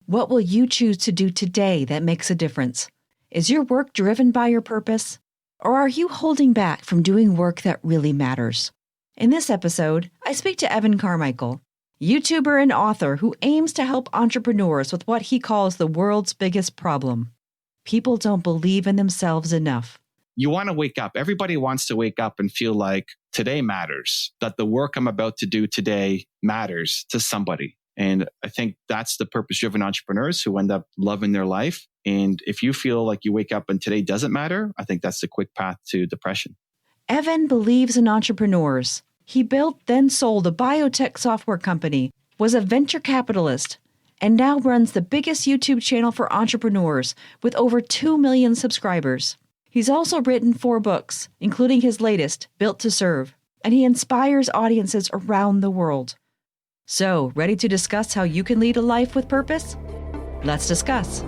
What will you choose to do today that makes a difference? Is your work driven by your purpose? Or are you holding back from doing work that really matters? In this episode, I speak to Evan Carmichael, YouTuber and author who aims to help entrepreneurs with what he calls the world's biggest problem. People don't believe in themselves enough. You want to wake up. Everybody wants to wake up and feel like today matters, that the work I'm about to do today matters to somebody. And I think that's the purpose-driven entrepreneurs who end up loving their life. And if you feel like you wake up and today doesn't matter, I think that's the quick path to depression. Evan believes in entrepreneurs. He built, then sold a biotech software company, was a venture capitalist, and now runs the biggest YouTube channel for entrepreneurs with over 2 million subscribers. He's also written 4 books, including his latest, Built to Serve, and he inspires audiences around the world. So, ready to discuss how you can lead a life with purpose? Let's discuss.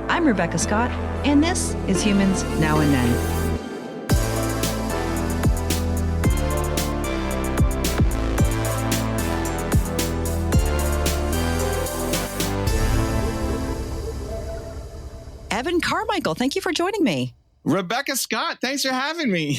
I'm Rebecca Scott, and this is Humans Now and Then. Evan Carmichael, thank you for joining me. Rebecca Scott, thanks for having me.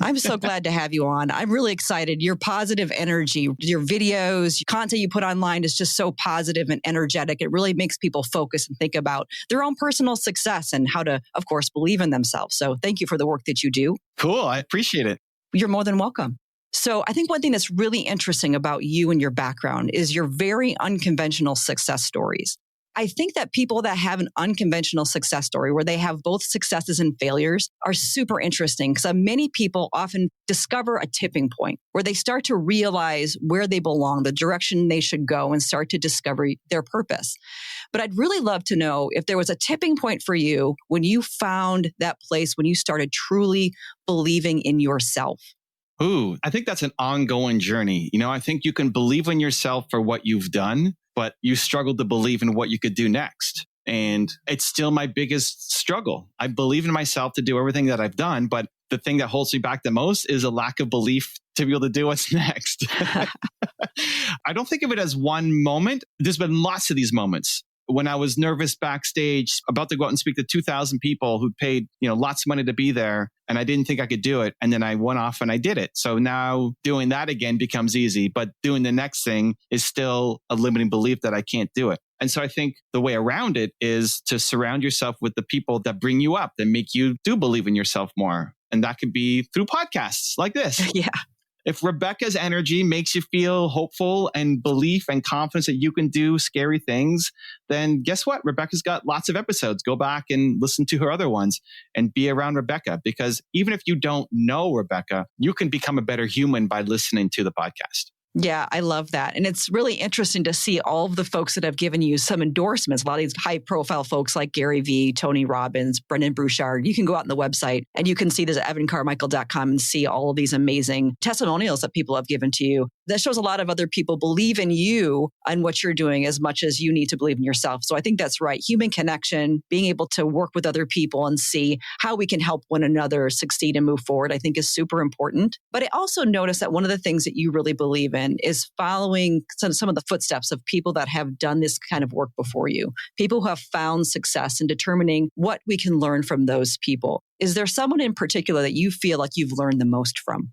I'm so glad to have you on. I'm really excited. Your positive energy, your videos, content you put online is just so positive and energetic. It really makes people focus and think about their own personal success and how to, of course, believe in themselves. So thank you for the work that you do. Cool. I appreciate it. You're more than welcome. So I think one thing that's really interesting about you and your background is your very unconventional success stories. I think that people that have an unconventional success story where they have both successes and failures are super interesting because many people often discover a tipping point where they start to realize where they belong, the direction they should go, and start to discover their purpose. But I'd really love to know if there was a tipping point for you when you found that place, when you started truly believing in yourself. Ooh, I think that's an ongoing journey. I think you can believe in yourself for what you've done, but you struggle to believe in what you could do next. And it's still my biggest struggle. I believe in myself to do everything that I've done, but the thing that holds me back the most is a lack of belief to be able to do what's next. I don't think of it as one moment. There's been lots of these moments. When I was nervous backstage, about to go out and speak to 2,000 people who paid, lots of money to be there, and I didn't think I could do it. And then I went off and I did it. So now doing that again becomes easy, but doing the next thing is still a limiting belief that I can't do it. And so I think the way around it is to surround yourself with the people that bring you up, that make you do believe in yourself more. And that could be through podcasts like this. Yeah. If Rebecca's energy makes you feel hopeful and belief and confidence that you can do scary things, then guess what? Rebecca's got lots of episodes. Go back and listen to her other ones and be around Rebecca, because even if you don't know Rebecca, you can become a better human by listening to the podcast. Yeah, I love that. And it's really interesting to see all of the folks that have given you some endorsements. A lot of these high profile folks like Gary Vee, Tony Robbins, Brendan Burchard. You can go out on the website and you can see this at evancarmichael.com and see all of these amazing testimonials that people have given to you. That shows a lot of other people believe in you and what you're doing as much as you need to believe in yourself. So I think that's right. Human connection, being able to work with other people and see how we can help one another succeed and move forward, I think is super important. But I also noticed that one of the things that you really believe in is following some of the footsteps of people that have done this kind of work before you, people who have found success and determining what we can learn from those people. Is there someone in particular that you feel like you've learned the most from?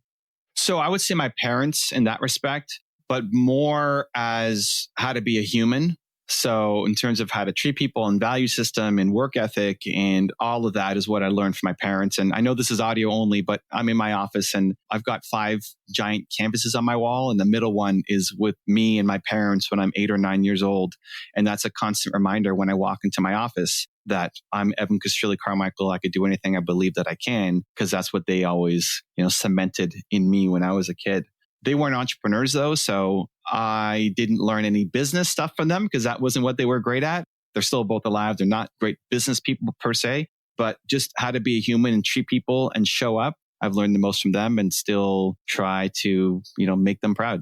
So I would say my parents in that respect, but more as how to be a human. So in terms of how to treat people and value system and work ethic and all of that is what I learned from my parents. And I know this is audio only, but I'm in my office and I've got 5 giant canvases on my wall. And the middle one is with me and my parents when I'm 8 or 9 years old. And that's a constant reminder when I walk into my office that I'm Evan Carmichael. I could do anything I believe that I can, because that's what they always, cemented in me when I was a kid. They weren't entrepreneurs though, so I didn't learn any business stuff from them because that wasn't what they were great at. They're still both alive. They're not great business people per se, but just how to be a human and treat people and show up. I've learned the most from them and still try to, make them proud.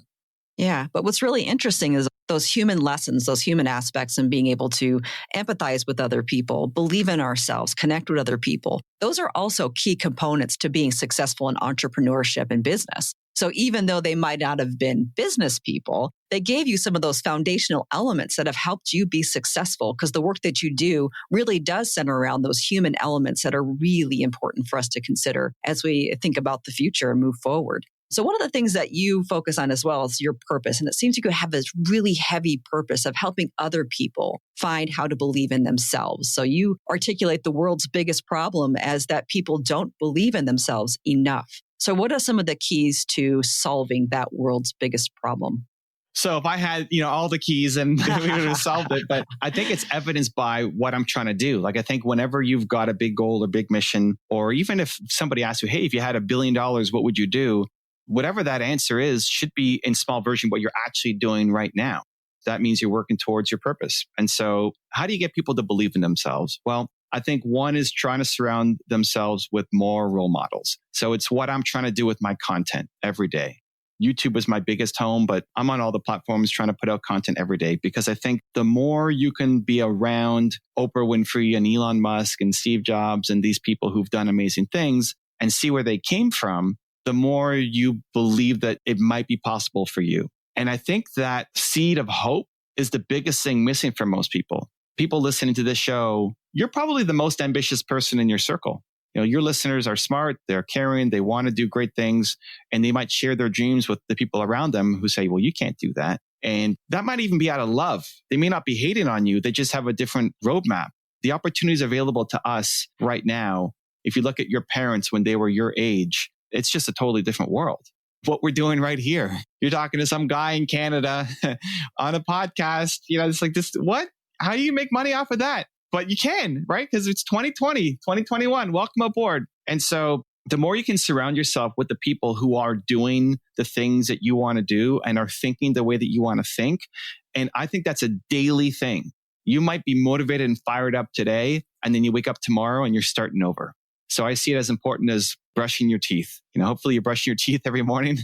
Yeah. But what's really interesting is those human lessons, those human aspects, and being able to empathize with other people, believe in ourselves, connect with other people. Those are also key components to being successful in entrepreneurship and business. So even though they might not have been business people, they gave you some of those foundational elements that have helped you be successful, because the work that you do really does center around those human elements that are really important for us to consider as we think about the future and move forward. So one of the things that you focus on as well is your purpose. And it seems you could have this really heavy purpose of helping other people find how to believe in themselves. So you articulate the world's biggest problem as that people don't believe in themselves enough. So what are some of the keys to solving that world's biggest problem? So if I had, all the keys and we would have solved it, but I think it's evidenced by what I'm trying to do. Like, I think whenever you've got a big goal or big mission, or even if somebody asks you, hey, if you had $1 billion, what would you do? Whatever that answer is should be in small version what you're actually doing right now. That means you're working towards your purpose. And so how do you get people to believe in themselves? Well, I think one is trying to surround themselves with more role models. So it's what I'm trying to do with my content every day. YouTube is my biggest home, but I'm on all the platforms trying to put out content every day, because I think the more you can be around Oprah Winfrey and Elon Musk and Steve Jobs and these people who've done amazing things and see where they came from, the more you believe that it might be possible for you. And I think that seed of hope is the biggest thing missing for most people. People listening to this show, you're probably the most ambitious person in your circle. Your listeners are smart, they're caring, they want to do great things, and they might share their dreams with the people around them who say, well, you can't do that. And that might even be out of love. They may not be hating on you. They just have a different roadmap. The opportunities available to us right now, if you look at your parents when they were your age, it's just a totally different world. What we're doing right here. You're talking to some guy in Canada on a podcast. It's like this, what? How do you make money off of that? But you can, right? Because it's 2020, 2021. Welcome aboard. And so the more you can surround yourself with the people who are doing the things that you want to do and are thinking the way that you want to think. And I think that's a daily thing. You might be motivated and fired up today, and then you wake up tomorrow and you're starting over. So I see it as important as brushing your teeth. Hopefully you're brushing your teeth every morning,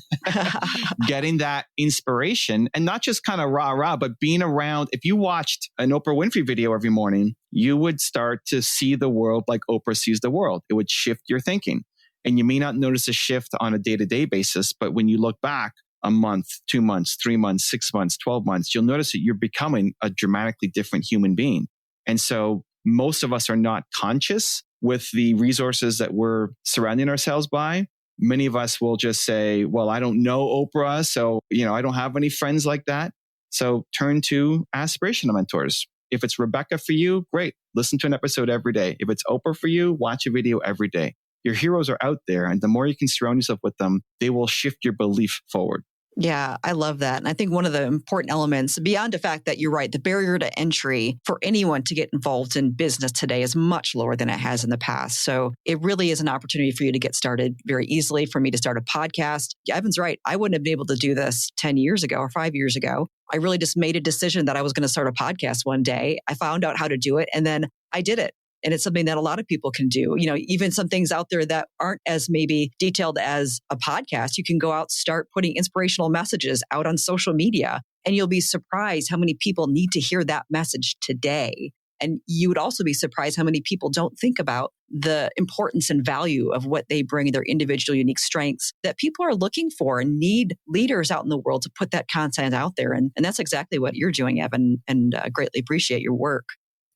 getting that inspiration, and not just kind of rah, but being around. If you watched an Oprah Winfrey video every morning, you would start to see the world like Oprah sees the world. It would shift your thinking. And you may not notice a shift on a day-to-day basis, but when you look back a month, 2 months, 3 months, 6 months, 12 months, you'll notice that you're becoming a dramatically different human being. And so most of us are not conscious with the resources that we're surrounding ourselves by. Many of us will just say, well, I don't know Oprah, so, I don't have any friends like that. So turn to aspirational mentors. If it's Rebecca for you, great. Listen to an episode every day. If it's Oprah for you, watch a video every day. Your heroes are out there, and the more you can surround yourself with them, they will shift your belief forward. Yeah, I love that. And I think one of the important elements, beyond the fact that you're right, the barrier to entry for anyone to get involved in business today is much lower than it has in the past. So it really is an opportunity for you to get started very easily, for me to start a podcast. Evan's right. I wouldn't have been able to do this 10 years ago or 5 years ago. I really just made a decision that I was going to start a podcast one day. I found out how to do it, and then I did it. And it's something that a lot of people can do. Even some things out there that aren't as maybe detailed as a podcast, you can go out, start putting inspirational messages out on social media, and you'll be surprised how many people need to hear that message today. And you would also be surprised how many people don't think about the importance and value of what they bring, their individual unique strengths that people are looking for and need leaders out in the world to put that content out there. And that's exactly what you're doing, Evan, and greatly appreciate your work.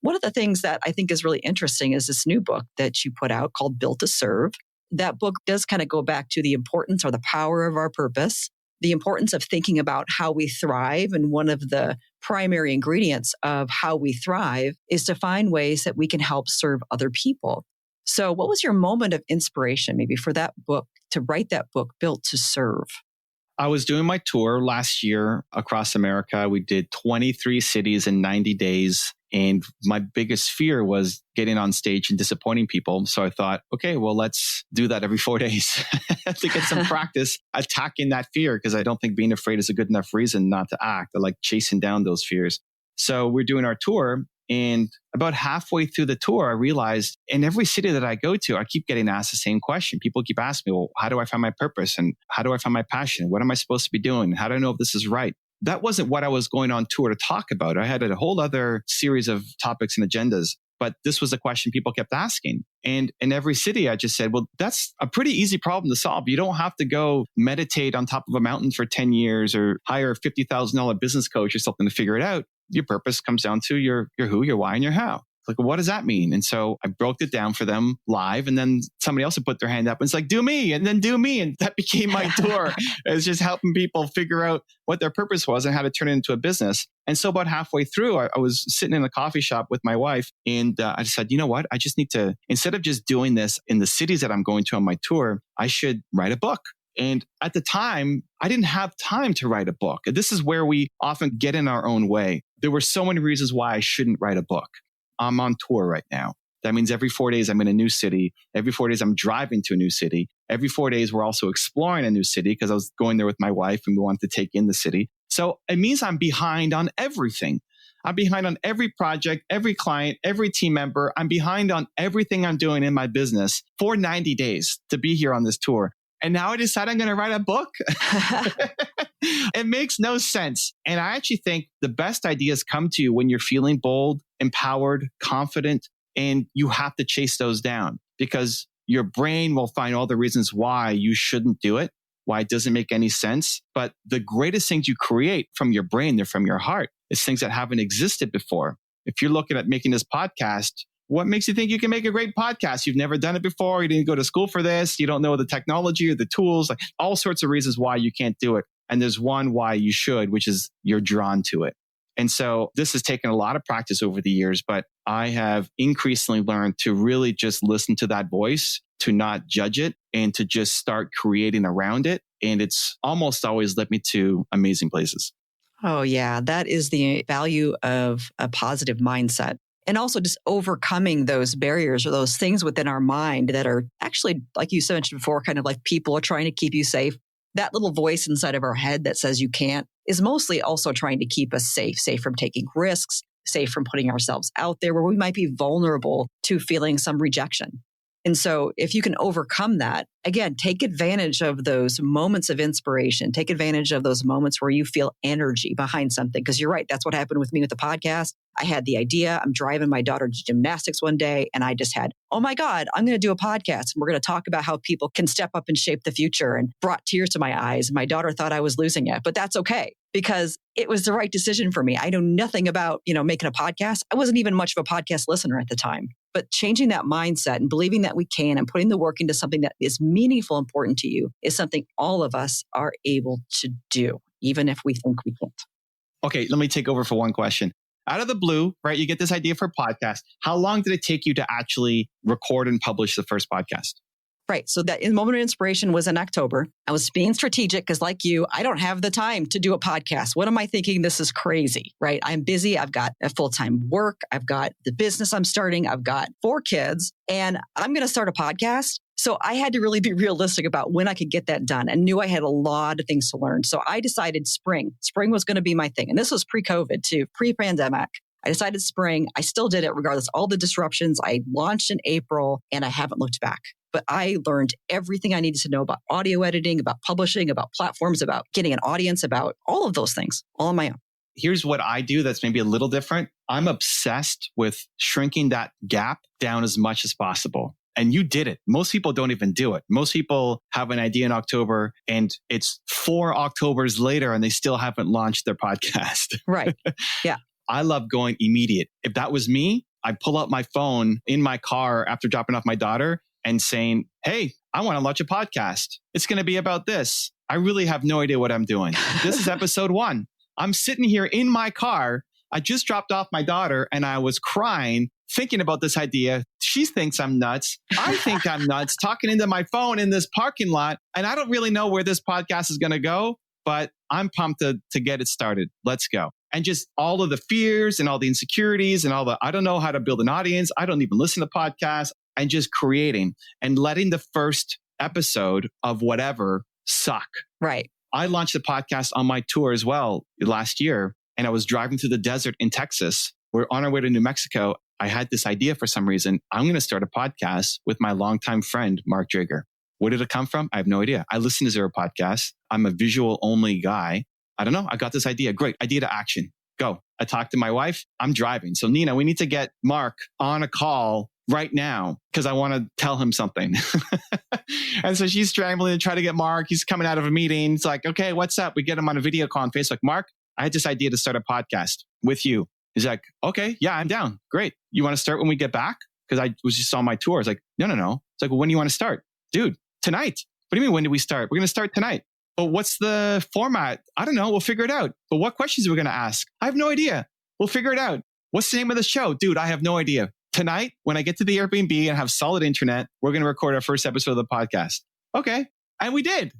One of the things that I think is really interesting is this new book that you put out called Built to Serve. That book does kind of go back to the importance or the power of our purpose, the importance of thinking about how we thrive. And one of the primary ingredients of how we thrive is to find ways that we can help serve other people. So what was your moment of inspiration maybe for that book, to write that book, Built to Serve? I was doing my tour last year across America. We did 23 cities in 90 days. And my biggest fear was getting on stage and disappointing people. So I thought, okay, well, let's do that every 4 days to get some practice attacking that fear, because I don't think being afraid is a good enough reason not to act. I like chasing down those fears. So we're doing our tour. And about halfway through the tour, I realized in every city that I go to, I keep getting asked the same question. People keep asking me, well, how do I find my purpose? And how do I find my passion? What am I supposed to be doing? How do I know if this is right? That wasn't what I was going on tour to talk about. I had a whole other series of topics and agendas. But this was a question people kept asking. And in every city, I just said, well, that's a pretty easy problem to solve. You don't have to go meditate on top of a mountain for 10 years or hire a $50,000 business coach or something to figure it out. Your purpose comes down to your who, your why, and your how. Like, well, what does that mean? And so I broke it down for them live. And then somebody else would put their hand up and it's like, do me, and then do me. And that became my tour. It was just helping people figure out what their purpose was and how to turn it into a business. And so about halfway through, I was sitting in a coffee shop with my wife and I decided, you know what? I just need to, instead of just doing this in the cities that I'm going to on my tour, I should write a book. And at the time, I didn't have time to write a book. This is where we often get in our own way. There were so many reasons why I shouldn't write a book. I'm on tour right now. That means every 4 days I'm in a new city. Every 4 days I'm driving to a new city. Every 4 days we're also exploring a new city because I was going there with my wife and we wanted to take in the city. So it means I'm behind on everything. I'm behind on every project, every client, every team member. I'm behind on everything I'm doing in my business for 90 days to be here on this tour. And now I decide I'm going to write a book. It makes no sense. And I actually think the best ideas come to you when you're feeling bold, empowered, confident, and you have to chase those down because your brain will find all the reasons why you shouldn't do it, why it doesn't make any sense. But the greatest things you create from your brain, they're from your heart. It's things that haven't existed before. If you're looking at making this podcast, what makes you think you can make a great podcast? You've never done it before. You didn't go to school for this. You don't know the technology or the tools, like all sorts of reasons why you can't do it. And there's one why you should, which is you're drawn to it. And so this has taken a lot of practice over the years, but I have increasingly learned to really just listen to that voice, to not judge it, and to just start creating around it. And it's almost always led me to amazing places. Oh, yeah. That is the value of a positive mindset. And also just overcoming those barriers or those things within our mind that are actually, like you mentioned before, kind of like people are trying to keep you safe. That little voice inside of our head that says you can't is mostly also trying to keep us safe from taking risks, safe from putting ourselves out there where we might be vulnerable to feeling some rejection. And so if you can overcome that, again, take advantage of those moments of inspiration, take advantage of those moments where you feel energy behind something. Because you're right, that's what happened with me with the podcast. I had the idea. I'm driving my daughter to gymnastics one day and I just had, oh my God, I'm going to do a podcast. And we're going to talk about how people can step up and shape the future, and brought tears to my eyes. My daughter thought I was losing it, but that's okay because it was the right decision for me. I know nothing about, making a podcast. I wasn't even much of a podcast listener at the time, but changing that mindset and believing that we can and putting the work into something that is meaningful, important to you is something all of us are able to do, even if we think we can't. Okay, let me take over for one question. Out of the blue, right? You get this idea for a podcast. How long did it take you to actually record and publish the first podcast? Right. So that moment of inspiration was in October. I was being strategic because like you, I don't have the time to do a podcast. What am I thinking? This is crazy, right? I'm busy. I've got a full-time work. I've got the business I'm starting. I've got 4 kids and I'm going to start a podcast. So I had to really be realistic about when I could get that done and knew I had a lot of things to learn. So I decided spring. Spring was going to be my thing. And this was pre-COVID too, pre-pandemic. I decided spring. I still did it regardless of all the disruptions. I launched in April and I haven't looked back. But I learned everything I needed to know about audio editing, about publishing, about platforms, about getting an audience, about all of those things, all on my own. Here's what I do that's maybe a little different. I'm obsessed with shrinking that gap down as much as possible. And you did it. Most people don't even do it. Most people have an idea in October and it's 4 Octobers later and they still haven't launched their podcast. Right. Yeah. I love going immediate. If that was me, I'd pull out my phone in my car after dropping off my daughter and saying, hey, I want to launch a podcast. It's going to be about this. I really have no idea what I'm doing. This is episode 1. I'm sitting here in my car. I just dropped off my daughter and I was crying, thinking about this idea. She thinks I'm nuts. I think I'm nuts, talking into my phone in this parking lot. And I don't really know where this podcast is going to go, but I'm pumped to get it started. Let's go. And just all of the fears and all the insecurities and I don't know how to build an audience. I don't even listen to podcasts. And just creating and letting the first episode of whatever suck. Right. I launched the podcast on my tour as well last year. And I was driving through the desert in Texas we're on our way to New Mexico. I had this idea for some reason. I'm going to start a podcast with my longtime friend, Mark Drager. Where did it come from? I have no idea. I listen to zero podcasts. I'm a visual only guy. I don't know. I got this idea. Great. Idea to action. Go. I talked to my wife. I'm driving. So Nina, we need to get Mark on a call right now because I want to tell him something. And so she's scrambling to try to get Mark. He's coming out of a meeting. It's like, okay, what's up? We get him on a video call on Facebook. Mark, I had this idea to start a podcast with you. He's like, okay, yeah, I'm down. Great. You want to start when we get back? Because I was just on my tour. I was like, no. It's like, well, when do you want to start? Dude, tonight. What do you mean, when do we start? We're going to start tonight. But what's the format? I don't know. We'll figure it out. But what questions are we going to ask? I have no idea. We'll figure it out. What's the name of the show? Dude, I have no idea. Tonight, when I get to the Airbnb and have solid internet, we're going to record our first episode of the podcast. Okay. And we did.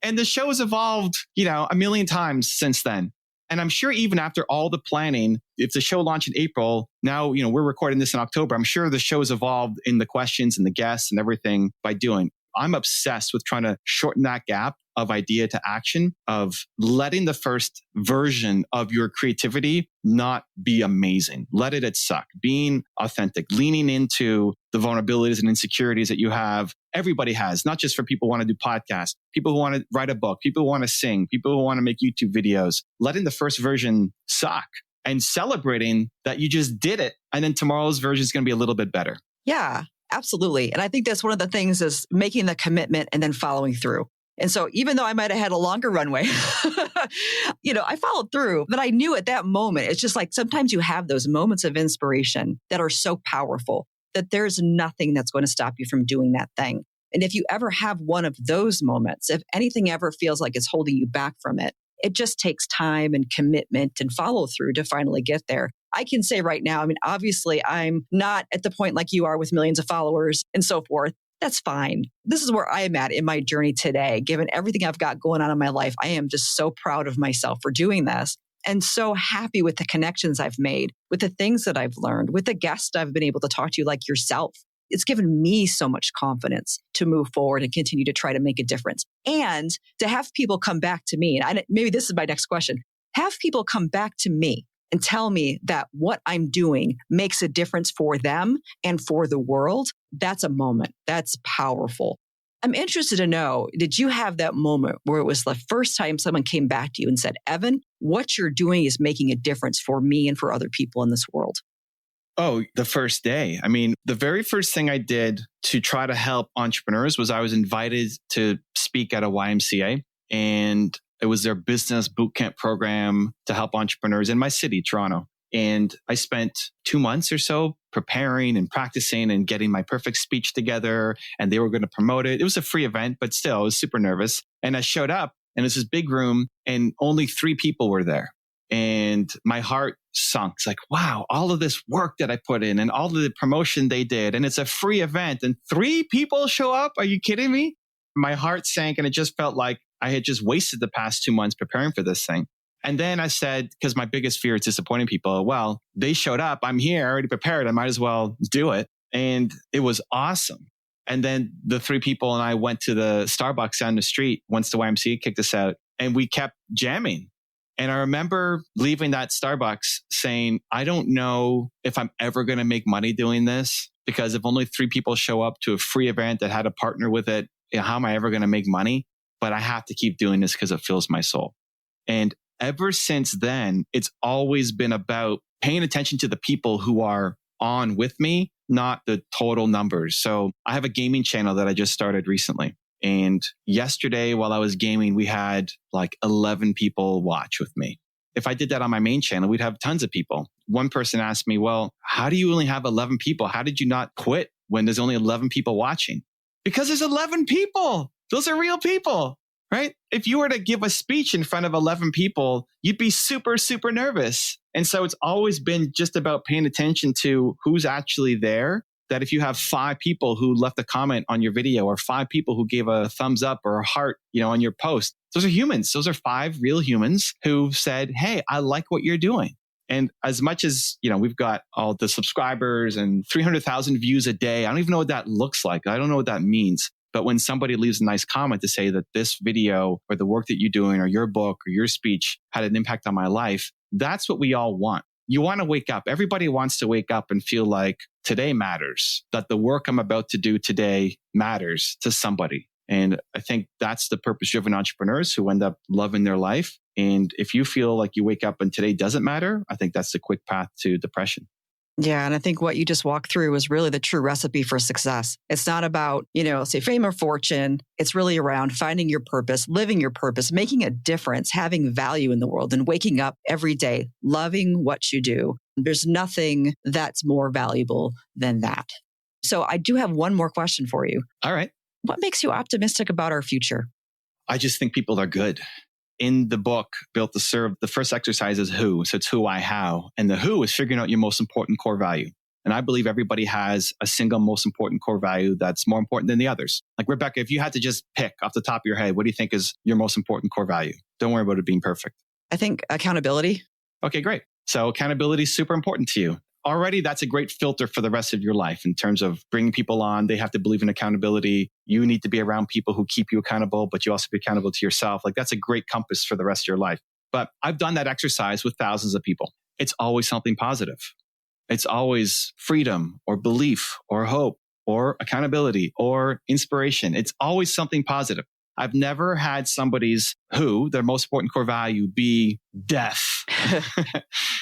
And the show has evolved, a million times since then. And I'm sure even after all the planning, if the show launched in April, now, we're recording this in October. I'm sure the show has evolved in the questions and the guests and everything by doing. I'm obsessed with trying to shorten that gap of idea to action, of letting the first version of your creativity not be amazing. Let it suck. Being authentic, leaning into the vulnerabilities and insecurities that you have. Everybody has, not just for people who want to do podcasts, people who want to write a book, people who want to sing, people who want to make YouTube videos. Letting the first version suck and celebrating that you just did it. And then tomorrow's version is going to be a little bit better. Yeah, absolutely. And I think that's one of the things is making the commitment and then following through. And so even though I might have had a longer runway, I followed through, but I knew at that moment, it's just like sometimes you have those moments of inspiration that are so powerful that there's nothing that's going to stop you from doing that thing. And if you ever have one of those moments, if anything ever feels like it's holding you back from it, it just takes time and commitment and follow through to finally get there. I can say right now, obviously I'm not at the point like you are with millions of followers and so forth. That's fine. This is where I am at in my journey today. Given everything I've got going on in my life, I am just so proud of myself for doing this and so happy with the connections I've made, with the things that I've learned, with the guests I've been able to talk to like yourself. It's given me so much confidence to move forward and continue to try to make a difference. And to have people come back to me, and maybe this is my next question, have people come back to me and tell me that what I'm doing makes a difference for them and for the world. That's a moment. That's powerful. I'm interested to know, did you have that moment where it was the first time someone came back to you and said, Evan, what you're doing is making a difference for me and for other people in this world? Oh, the first day. The very first thing I did to try to help entrepreneurs was I was invited to speak at a YMCA, and it was their business bootcamp program to help entrepreneurs in my city, Toronto. And I spent 2 months or so preparing and practicing and getting my perfect speech together. And they were going to promote it. It was a free event, but still, I was super nervous. And I showed up and it was this big room and only 3 people were there. And my heart sunk. It's like, wow, all of this work that I put in and all of the promotion they did. And it's a free event and 3 people show up. Are you kidding me? My heart sank and it just felt like I had just wasted the past 2 months preparing for this thing. And then I said, because my biggest fear is disappointing people, well, they showed up. I'm here, already prepared. I might as well do it. And it was awesome. And then the 3 people and I went to the Starbucks down the street once the YMCA kicked us out, and we kept jamming. And I remember leaving that Starbucks saying, I don't know if I'm ever going to make money doing this, because if only 3 people show up to a free event that had a partner with it, how am I ever going to make money? But I have to keep doing this because it fills my soul. And ever since then, it's always been about paying attention to the people who are on with me, not the total numbers. So I have a gaming channel that I just started recently. And yesterday while I was gaming, we had like 11 people watch with me. If I did that on my main channel, we'd have tons of people. One person asked me, well, how do you only have 11 people? How did you not quit when there's only 11 people watching? Because there's 11 people. Those are real people, right? If you were to give a speech in front of 11 people, you'd be super, super nervous. And so it's always been just about paying attention to who's actually there. That if you have 5 people who left a comment on your video or 5 people who gave a thumbs up or a heart, on your post, those are humans. Those are 5 real humans who said, hey, I like what you're doing. And as much as, we've got all the subscribers and 300,000 views a day, I don't even know what that looks like. I don't know what that means. But when somebody leaves a nice comment to say that this video or the work that you're doing or your book or your speech had an impact on my life, that's what we all want. you want to wake up. Everybody wants to wake up and feel like today matters, that the work I'm about to do today matters to somebody. And I think that's the purpose-driven entrepreneurs who end up loving their life. And if you feel like you wake up and today doesn't matter, I think that's the quick path to depression. Yeah. And I think what you just walked through is really the true recipe for success. It's not about, say fame or fortune. It's really around finding your purpose, living your purpose, making a difference, having value in the world, and waking up every day, loving what you do. There's nothing that's more valuable than that. So I do have one more question for you. All right. What makes you optimistic about our future? I just think people are good. In the book, Built to Serve, the first exercise is who. So it's who, I, how. And the who is figuring out your most important core value. And I believe everybody has a single most important core value that's more important than the others. Like Rebecca, if you had to just pick off the top of your head, what do you think is your most important core value? Don't worry about it being perfect. I think accountability. Okay, great. So accountability is super important to you. Already, that's a great filter for the rest of your life in terms of bringing people on. They have to believe in accountability. You need to be around people who keep you accountable, but you also be accountable to yourself. Like that's a great compass for the rest of your life. But I've done that exercise with thousands of people. It's always something positive. It's always freedom or belief or hope or accountability or inspiration. It's always something positive. I've never had somebody's who, their most important core value, be death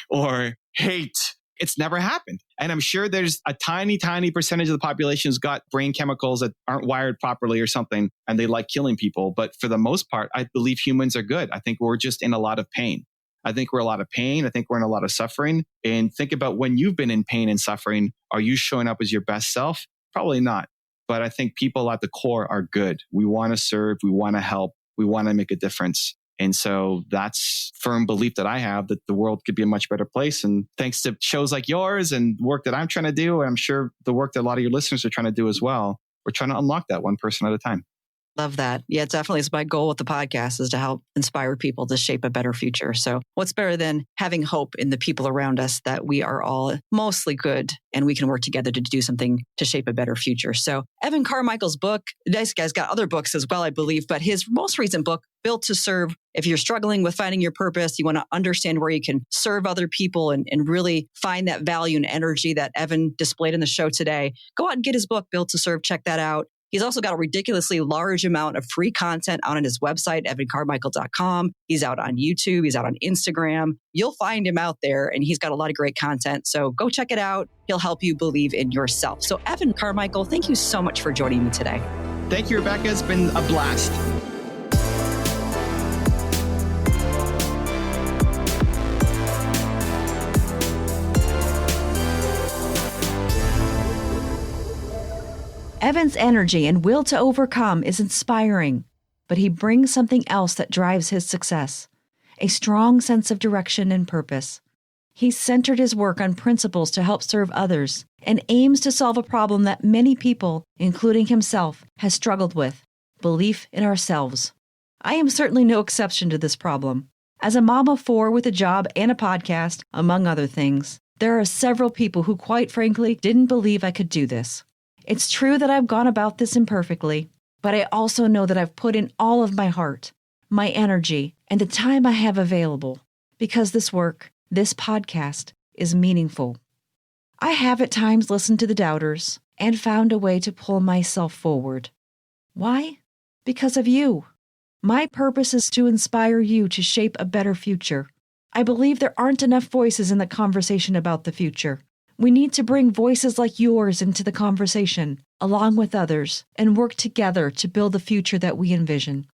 or hate. It's never happened. And I'm sure there's a tiny, tiny percentage of the population who's got brain chemicals that aren't wired properly or something, and they like killing people. But for the most part, I believe humans are good. I think we're just in a lot of pain. I think we're in a lot of pain. I think we're in a lot of suffering. And think about when you've been in pain and suffering, are you showing up as your best self? Probably not. But I think people at the core are good. We want to serve. We want to help. We want to make a difference. And so that's firm belief that I have that the world could be a much better place. And thanks to shows like yours and work that I'm trying to do, and I'm sure the work that a lot of your listeners are trying to do as well, we're trying to unlock that one person at a time. Love that. Yeah, it definitely is my goal with the podcast is to help inspire people to shape a better future. So what's better than having hope in the people around us that we are all mostly good and we can work together to do something to shape a better future. So Evan Carmichael's book, this guy's got other books as well, I believe, but his most recent book, Built to Serve. If you're struggling with finding your purpose, you want to understand where you can serve other people and really find that value and energy that Evan displayed in the show today, go out and get his book, Built to Serve. Check that out. He's also got a ridiculously large amount of free content on his website, evancarmichael.com. He's out on YouTube. He's out on Instagram. You'll find him out there, and he's got a lot of great content. So go check it out. He'll help you believe in yourself. So Evan Carmichael, thank you so much for joining me today. Thank you, Rebecca. It's been a blast. Evan's energy and will to overcome is inspiring, but he brings something else that drives his success, a strong sense of direction and purpose. He's centered his work on principles to help serve others and aims to solve a problem that many people, including himself, has struggled with, belief in ourselves. I am certainly no exception to this problem. As a mom of 4 with a job and a podcast, among other things, there are several people who quite frankly didn't believe I could do this. It's true that I've gone about this imperfectly, but I also know that I've put in all of my heart, my energy, and the time I have available, because this work, this podcast, is meaningful. I have at times listened to the doubters and found a way to pull myself forward. Why? Because of you. My purpose is to inspire you to shape a better future. I believe there aren't enough voices in the conversation about the future. We need to bring voices like yours into the conversation, along with others, and work together to build the future that we envision.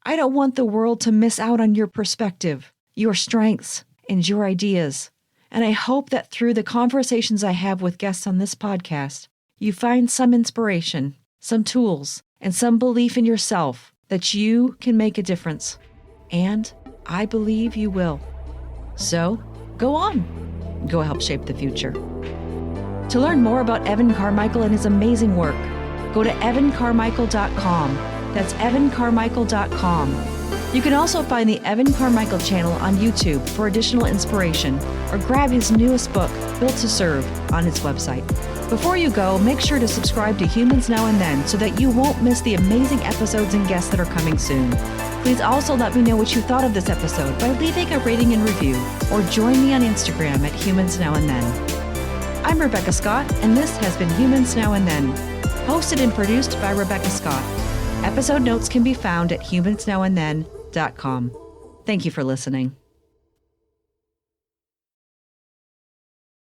I don't want the world to miss out on your perspective, your strengths, and your ideas. And I hope that through the conversations I have with guests on this podcast, you find some inspiration, some tools, and some belief in yourself that you can make a difference. And I believe you will. So, go on. Go help shape the future. To learn more about Evan Carmichael and his amazing work, go to evancarmichael.com. That's evancarmichael.com. You can also find the Evan Carmichael channel on YouTube for additional inspiration, or grab his newest book, Built to Serve, on his website. Before you go, make sure to subscribe to Humans Now and Then so that you won't miss the amazing episodes and guests that are coming soon. Please also let me know what you thought of this episode by leaving a rating and review, or join me on Instagram at Humans Now and Then. I'm Rebecca Scott, and this has been Humans Now and Then, hosted and produced by Rebecca Scott. Episode notes can be found at humansnowandthen.com. Thank you for listening.